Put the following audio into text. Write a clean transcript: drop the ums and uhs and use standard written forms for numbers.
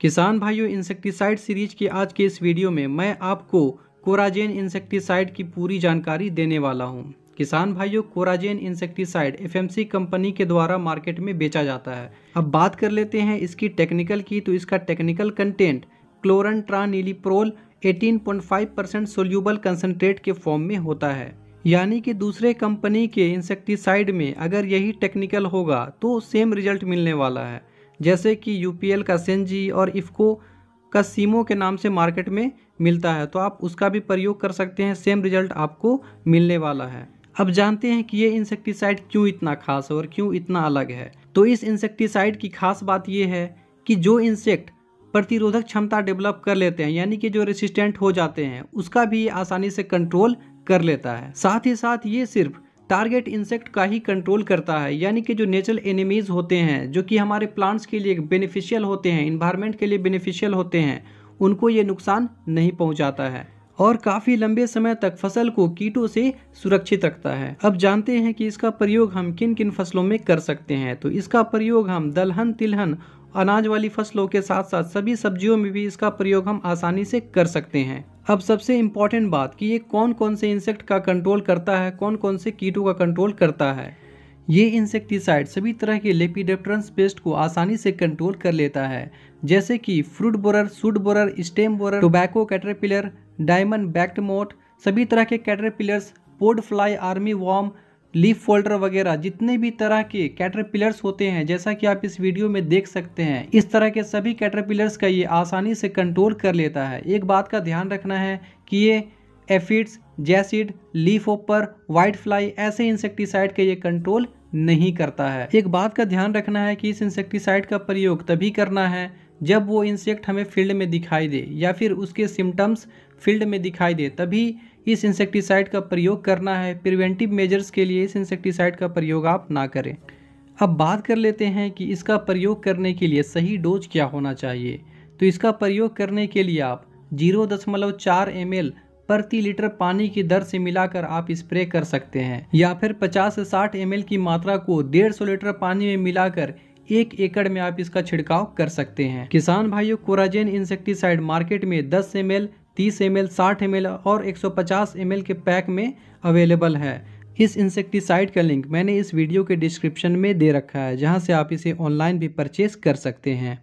किसान भाइयों, insecticide series की आज के इस वीडियो में मैं आपको कोराजेन इंसेक्टिसाइड की पूरी जानकारी देने वाला हूं। किसान भाइयों, कोराजेन इंसेक्टिसाइड एफएमसी कंपनी के द्वारा मार्केट में बेचा जाता है। अब बात कर लेते हैं इसकी टेक्निकल की, तो इसका टेक्निकल कंटेंट क्लोरनट्रानिलिप्रोल 18.5% सोल्यूबल कंसनट्रेट के फॉर्म में होता है। यानी कि दूसरे कंपनी के इंसेक्टिसाइड में अगर यही टेक्निकल होगा तो सेम रिजल्ट मिलने वाला है, जैसे कि यूपीएल का सेंजी और इफ्को का सीमो के नाम से मार्केट में मिलता है, तो आप उसका भी प्रयोग कर सकते हैं, सेम रिजल्ट आपको मिलने वाला है। अब जानते हैं कि ये इंसेक्टिसाइड क्यों इतना खास है और क्यों इतना अलग है। तो इस इंसेक्टिसाइड की खास बात ये है कि जो इंसेक्ट प्रतिरोधक क्षमता डेवलप कर लेते हैं, यानी कि जो रेसिस्टेंट हो जाते हैं, उसका भी आसानी से कंट्रोल कर लेता है। साथ ही साथ ये सिर्फ टारगेट इंसेक्ट का ही कंट्रोल करता है, यानी कि जो नेचुरल एनिमीज होते हैं, जो कि हमारे प्लांट्स के लिए बेनिफिशियल होते हैं, इन्वायरमेंट के लिए बेनिफिशियल होते हैं, उनको ये नुकसान नहीं पहुंचाता है और काफ़ी लंबे समय तक फसल को कीटों से सुरक्षित रखता है। अब जानते हैं कि इसका प्रयोग हम किन किन फसलों में कर सकते हैं। तो इसका प्रयोग हम दलहन, तिलहन, अनाज वाली फसलों के साथ साथ सभी सब्जियों में भी इसका प्रयोग हम आसानी से कर सकते हैं। अब सबसे इम्पॉर्टेंट बात कि ये कौन कौन से इंसेक्ट का कंट्रोल करता है, कौन कौन से कीटों का कंट्रोल करता है। ये इंसेक्टिसाइड सभी तरह के लेपिडोप्टेरन पेस्ट को आसानी से कंट्रोल कर लेता है, जैसे कि fruit borer, shoot borer, stem borer, tobacco caterpillar, diamond backed moth, सभी तरह के caterpillars, pod fly, army worm, leaf folder वगैरह जितने भी तरह के कैटरपिलर्स होते हैं, जैसा कि आप इस वीडियो में देख सकते हैं, इस तरह के सभी कैटरपिलर्स का ये आसानी से कंट्रोल कर लेता है। एक बात का ध्यान रखना है कि ये aphids, jassid, leaf hopper, white fly ऐसे इंसेक्टिसाइड का ये कंट्रोल नहीं करता है। एक बात का ध्यान रखना है कि इस इंसेक्टिसाइड का प्रयोग तभी करना है जब वो इंसेक्ट हमें फील्ड में दिखाई दे या फिर उसके सिम्टम्स फील्ड में दिखाई दे, तभी इस इंसेक्टिसाइड का प्रयोग करना है। प्रिवेंटिव मेजर्स के लिए इस इंसेक्टिसाइड का प्रयोग आप ना करें। अब बात कर लेते हैं कि इसका प्रयोग करने के लिए सही डोज क्या होना चाहिए। तो इसका प्रयोग करने के लिए आप 0.4 ml प्रति लीटर पानी की दर से मिलाकर आप स्प्रे कर सकते हैं, या फिर 50 से 60 ml की मात्रा को 150 लीटर पानी में मिलाकर 1 एकड़ में आप इसका छिड़काव कर सकते हैं। किसान भाइयों, कोराजेन इंसेक्टिसाइड मार्केट में 10 ml, 30 ml, 60 ml और 150 ml के पैक में अवेलेबल है। इस इंसेक्टिसाइड का लिंक मैंने इस वीडियो के डिस्क्रिप्शन में दे रखा है, जहां से आप इसे ऑनलाइन भी परचेज कर सकते हैं।